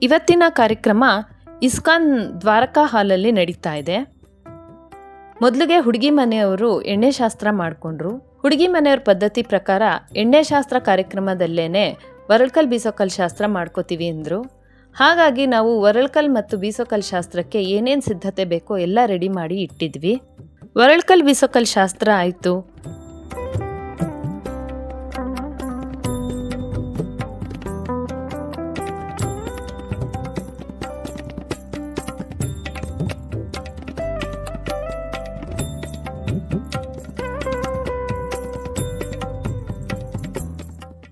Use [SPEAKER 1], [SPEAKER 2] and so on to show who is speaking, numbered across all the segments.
[SPEAKER 1] ಇವತ್ತಿನ ಕಾರ್ಯಕ್ರಮ ಇಸ್ಕಾನ್ ದ್ವಾರಕಾ ಹಾಲಲ್ಲಿ ನಡೀತಾ ಇದೆ. ಮೊದಲಿಗೆ ಹುಡುಗಿ ಮನೆಯವರು ಎಣ್ಣೆ ಶಾಸ್ತ್ರ ಮಾಡಿಕೊಂಡ್ರು. ಹುಡುಗಿ ಮನೆಯವ್ರ ಪದ್ಧತಿ ಪ್ರಕಾರ ಎಣ್ಣೆ ಶಾಸ್ತ್ರ ಕಾರ್ಯಕ್ರಮದಲ್ಲೇನೆ ವರಳ್ಕಲ್ ಬೀಸೋಕಲ್ ಶಾಸ್ತ್ರ ಮಾಡ್ಕೋತೀವಿ ಅಂದರು. ಹಾಗಾಗಿ ನಾವು ವರಳ್ಕಲ್ ಮತ್ತು ಬೀಸೋಕಲ್ ಶಾಸ್ತ್ರಕ್ಕೆ ಏನೇನು ಸಿದ್ಧತೆ ಬೇಕೋ ಎಲ್ಲ ರೆಡಿ ಮಾಡಿ ಇಟ್ಟಿದ್ವಿ. ವರಳ್ಕಲ್ ಬೀಸೋಕಲ್ ಶಾಸ್ತ್ರ ಆಯಿತು.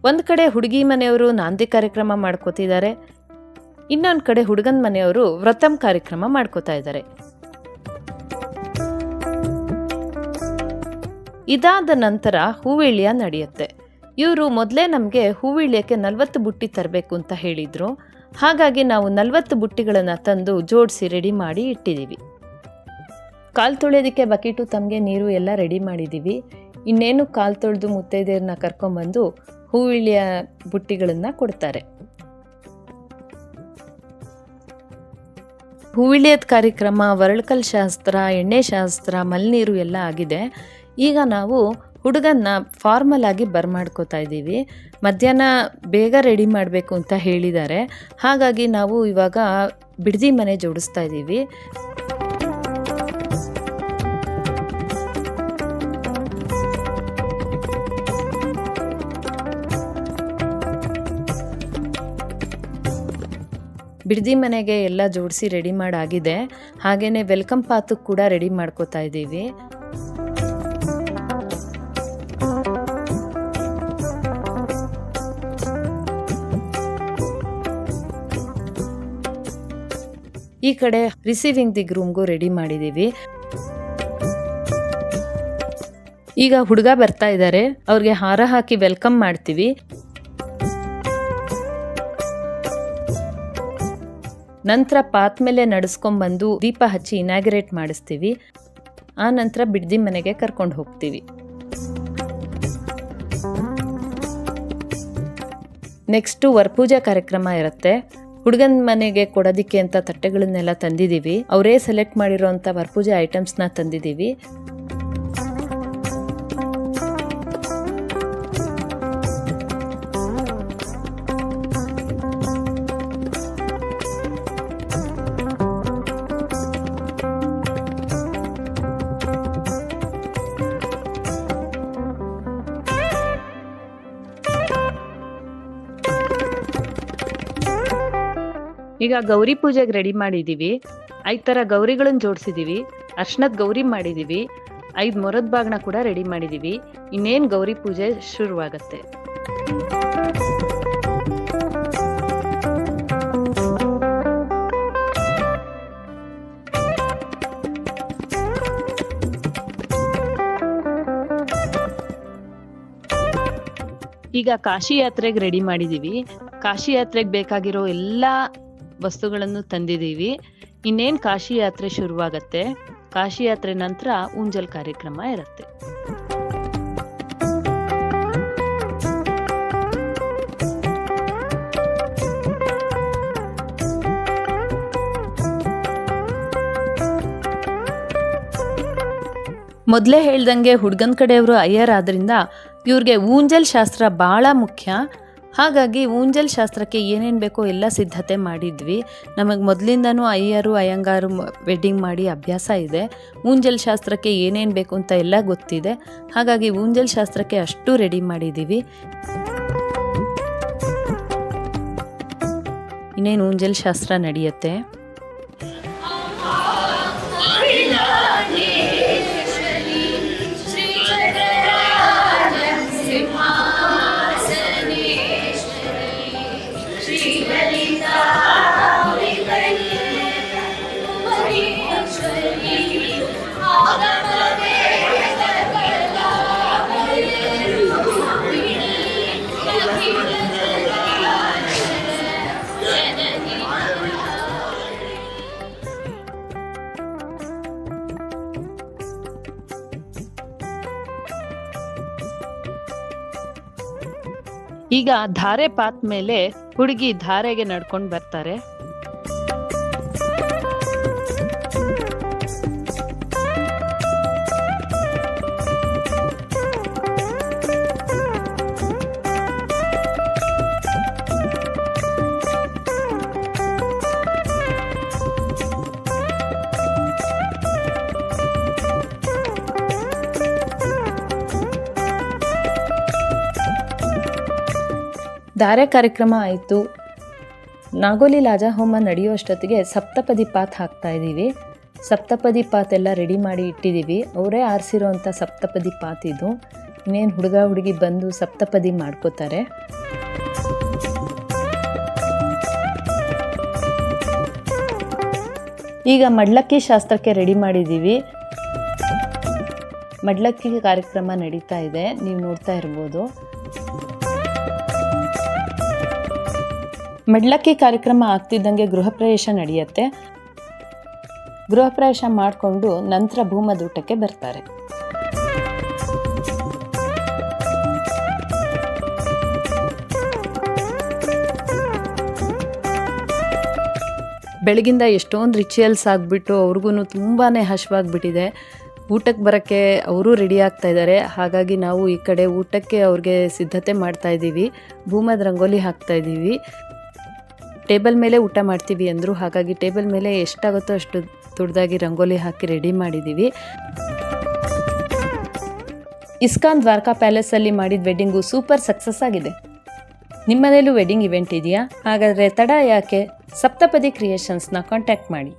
[SPEAKER 1] ಒಂದು ಕಡೆ ಹುಡುಗಿ ಮನೆಯವರು ನಾಂದಿ ಕಾರ್ಯಕ್ರಮ ಮಾಡ್ಕೋತಿದ್ದಾರೆ, ಇನ್ನೊಂದು ಕಡೆ ಹುಡುಗನ ಮನೆಯವರು ವ್ರತಂ ಕಾರ್ಯಕ್ರಮ ಮಾಡ್ಕೋತಾ ಇದ್ದಾರೆ. ಇದಾದ ನಂತರ ಹೂವಿಳಿಯ ನಡೆಯುತ್ತೆ. ಇವರು ಮೊದಲೇ ನಮಗೆ ಹೂವಿಳಿಯಕ್ಕೆ 40 ಬುಟ್ಟಿ ತರಬೇಕು ಅಂತ ಹೇಳಿದರು. ಹಾಗಾಗಿ ನಾವು 40 ಬುಟ್ಟಿಗಳನ್ನು ತಂದು ಜೋಡಿಸಿ ರೆಡಿ ಮಾಡಿ ಇಟ್ಟಿದ್ದೀವಿ. ಕಾಲು ತೊಳೆಯೋದಕ್ಕೆ ಬಕೆಟು, ತಮಗೆ ನೀರು ಎಲ್ಲ ರೆಡಿ ಮಾಡಿದ್ದೀವಿ. ಇನ್ನೇನು ಕಾಲು ತೊಳೆದು ಮುತ್ತೈದೆಯರನ್ನ ಕರ್ಕೊಂಡ್ಬಂದು ಹೂವಿಳಿಯ ಬುಟ್ಟಿಗಳನ್ನು ಕೊಡ್ತಾರೆ. ಹೂವಿಳಿಯದ ಕಾರ್ಯಕ್ರಮ, ವರಳ್ಕಲ್ ಶಾಸ್ತ್ರ, ಎಣ್ಣೆ ಶಾಸ್ತ್ರ, ಮಲ್ನೀರು ಎಲ್ಲ ಆಗಿದೆ. ಈಗ ನಾವು ಹುಡುಗನ್ನ ಫಾರ್ಮಲ್ ಆಗಿ ಬರ್ಮಾಡ್ಕೋತಾ ಇದ್ದೀವಿ. ಮಧ್ಯಾಹ್ನ ಬೇಗ ರೆಡಿ ಮಾಡಬೇಕು ಅಂತ ಹೇಳಿದ್ದಾರೆ. ಹಾಗಾಗಿ ನಾವು ಇವಾಗ ಬಿಡದಿ ಮನೆ ಜೋಡಿಸ್ತಾ ಇದ್ದೀವಿ. ಬಿಡದಿ ಮನೆಗೆ ಎಲ್ಲ ಜೋಡಿಸಿ ರೆಡಿ ಮಾಡಾಗಿದೆ. ಹಾಗೆಯೇ ವೆಲ್ಕಮ್ ಪಾತಕ್ಕೆ ಕೂಡ ರೆಡಿ ಮಾಡ್ಕೋತಾ ಇದ್ದೀವಿ. ಈ ಕಡೆ ರಿಸೀವಿಂಗ್ ದಿ ಗ್ರೂಮ್ಗೂ ರೆಡಿ ಮಾಡಿದ್ದೀವಿ. ಈಗ ಹುಡುಗ ಬರ್ತಾ ಇದ್ದಾರೆ, ಅವ್ರಿಗೆ ಹಾರ ಹಾಕಿ ವೆಲ್ಕಮ್ ಮಾಡ್ತೀವಿ. ನಂತರ ಪಾತ್ ಮೇಲೆ ನಡೆಸ್ಕೊಂಡ್ಬಂದು ದೀಪ ಹಚ್ಚಿ ಇನಾಗ್ರೇಟ್ ಮಾಡಿಸ್ತೀವಿ. ಆ ನಂತರ ಬಿಡದಿ ಮನೆಗೆ ಕರ್ಕೊಂಡು ಹೋಗ್ತೀವಿ. ನೆಕ್ಸ್ಟು ವರಪೂಜಾ ಕಾರ್ಯಕ್ರಮ ಇರುತ್ತೆ. ಹುಡುಗನ ಮನೆಗೆ ಕೊಡೋದಿಕ್ಕೆ ಅಂತ ತಟ್ಟೆಗಳನ್ನೆಲ್ಲ ತಂದಿದ್ದೀವಿ. ಅವರೇ ಸೆಲೆಕ್ಟ್ ಮಾಡಿರೋಂಥ ವರಪೂಜಾ ಐಟಮ್ಸ್ನ ತಂದಿದ್ದೀವಿ. ಈಗ ಗೌರಿ ಪೂಜೆಗೆ ರೆಡಿ ಮಾಡಿದ್ದೀವಿ. 5 ಥರ ಗೌರಿಗಳನ್ನು ಜೋಡಿಸಿದ್ದೀವಿ. ಅರ್ಶನದ ಗೌರಿ ಮಾಡಿದ್ದೀವಿ. 5 ಮೊರದ ಬಾಗ್ನ ಕೂಡ ರೆಡಿ ಮಾಡಿದ್ದೀವಿ. ಇನ್ನೇನು ಗೌರಿ ಪೂಜೆ ಶುರುವಾಗತ್ತೆ. ಈಗ ಕಾಶಿ ಯಾತ್ರೆಗೆ ರೆಡಿ ಮಾಡಿದ್ದೀವಿ. ಕಾಶಿ ಯಾತ್ರೆಗೆ ಬೇಕಾಗಿರೋ ಎಲ್ಲ ವಸ್ತುಗಳನ್ನು ತಂದಿದ್ದೀವಿ. ಇನ್ನೇನು ಕಾಶಿ ಯಾತ್ರೆ ಶುರುವಾಗತ್ತೆ. ಕಾಶಿ ಯಾತ್ರೆ ನಂತರ ಊಂಜಲ್ ಕಾರ್ಯಕ್ರಮ ಇರುತ್ತೆ. ಮೊದಲೇ ಹೇಳ್ದಂಗೆ ಹುಡುಗನ ಕಡೆಯವರು ಅಯ್ಯರ್ ಆದ್ರಿಂದ ಇವ್ರಿಗೆ ಊಂಜಲ್ ಶಾಸ್ತ್ರ ಭಾಳ ಮುಖ್ಯ. ಹಾಗಾಗಿ ಊಂಜಲ್ ಶಾಸ್ತ್ರಕ್ಕೆ ಏನೇನು ಬೇಕೋ ಎಲ್ಲ ಸಿದ್ಧತೆ ಮಾಡಿದ್ವಿ. ನಮಗೆ ಮೊದಲಿಂದನೂ ಅಯ್ಯರು ಅಯ್ಯಂಗಾರು ವೆಡ್ಡಿಂಗ್ ಮಾಡಿ ಅಭ್ಯಾಸ ಇದೆ. ಊಂಜಲ್ ಶಾಸ್ತ್ರಕ್ಕೆ ಏನೇನು ಬೇಕು ಅಂತ ಎಲ್ಲ ಗೊತ್ತಿದೆ. ಹಾಗಾಗಿ ಊಂಜಲ್ ಶಾಸ್ತ್ರಕ್ಕೆ ಅಷ್ಟು ರೆಡಿ ಮಾಡಿದ್ದೀವಿ. ಇನ್ನೇನು ಊಂಜಲ್ ಶಾಸ್ತ್ರ ನಡೆಯುತ್ತೆ. ಈಗ ಧಾರೆ ಪಾತ್ ಮೇಲೆ ಹುಡುಗಿ ಧಾರೆಗೆ ನಡ್ಕೊಂಡು ಬರ್ತಾರೆ. ಧಾರೆ ಕಾರ್ಯಕ್ರಮ ಆಯಿತು. ನಾಗೋಲಿ ಲಾಜಾ ಹೋಮ ನಡೆಯುವಷ್ಟೊತ್ತಿಗೆ ಸಪ್ತಪದಿ ಪಾತ್ ಹಾಕ್ತಾ ಇದ್ದೀವಿ. ಸಪ್ತಪದಿ ಪಾತ್ ಎಲ್ಲ ರೆಡಿ ಮಾಡಿ ಇಟ್ಟಿದ್ದೀವಿ. ಅವರೇ ಆರಿಸಿರೋಂಥ ಸಪ್ತಪದಿ ಪಾತ್ ಇದು. ಇನ್ನೇನು ಹುಡುಗ ಹುಡುಗಿ ಬಂದು ಸಪ್ತಪದಿ ಮಾಡ್ಕೋತಾರೆ. ಈಗ ಮಡ್ಲಕ್ಕಿ ಶಾಸ್ತ್ರಕ್ಕೆ ರೆಡಿ ಮಾಡಿದ್ದೀವಿ. ಮಡ್ಲಕ್ಕಿ ಕಾರ್ಯಕ್ರಮ ನಡೀತಾ ಇದೆ, ನೀವು ನೋಡ್ತಾ ಇರ್ಬೋದು. ಮಡ್ಲಕ್ಕಿ ಕಾರ್ಯಕ್ರಮ ಆಗ್ತಿದ್ದಂಗೆ ಗೃಹ ಪ್ರವೇಶ ನಡೆಯುತ್ತೆ. ಗೃಹ ಪ್ರವೇಶ ಮಾಡಿಕೊಂಡು ನಂತರ ಭೂಮದೂಟಕ್ಕೆ ಬರ್ತಾರೆ. ಬೆಳಗಿಂದ ಎಷ್ಟೊಂದು ರಿಚುವಲ್ಸ್ ಆಗಿಬಿಟ್ಟು ಅವ್ರಿಗೂ ತುಂಬಾ ಹಶ್ವಾಗಿಬಿಟ್ಟಿದೆ. ಊಟಕ್ಕೆ ಬರೋಕ್ಕೆ ಅವರು ರೆಡಿ ಆಗ್ತಾ ಇದ್ದಾರೆ. ಹಾಗಾಗಿ ನಾವು ಈ ಕಡೆ ಊಟಕ್ಕೆ ಅವ್ರಿಗೆ ಸಿದ್ಧತೆ ಮಾಡ್ತಾ ಇದ್ದೀವಿ. ಭೂಮದ ರಂಗೋಲಿ ಹಾಕ್ತಾ ಇದ್ದೀವಿ. ಟೇಬಲ್ ಮೇಲೆ ಊಟ ಮಾಡ್ತೀವಿ ಅಂದರು. ಹಾಗಾಗಿ ಟೇಬಲ್ ಮೇಲೆ ಎಷ್ಟಾಗುತ್ತೋ ಅಷ್ಟು ದೊಡ್ಡದಾಗಿ ರಂಗೋಲಿ ಹಾಕಿ ರೆಡಿ ಮಾಡಿದ್ದೀವಿ. ಇಸ್ಕಾನ್ ದ್ವಾರಕಾ ಪ್ಯಾಲೇಸಲ್ಲಿ ಮಾಡಿದ ವೆಡ್ಡಿಂಗು ಸೂಪರ್ ಸಕ್ಸಸ್ ಆಗಿದೆ. ನಿಮ್ಮ ಮನೇಲೂ ವೆಡ್ಡಿಂಗ್ ಇವೆಂಟ್ ಇದೆಯಾ? ಹಾಗಾದರೆ ತಡ ಯಾಕೆ? ಸಪ್ತಪದಿ ಕ್ರಿಯೇಷನ್ಸ್ನ ಕಾಂಟ್ಯಾಕ್ಟ್ ಮಾಡಿ.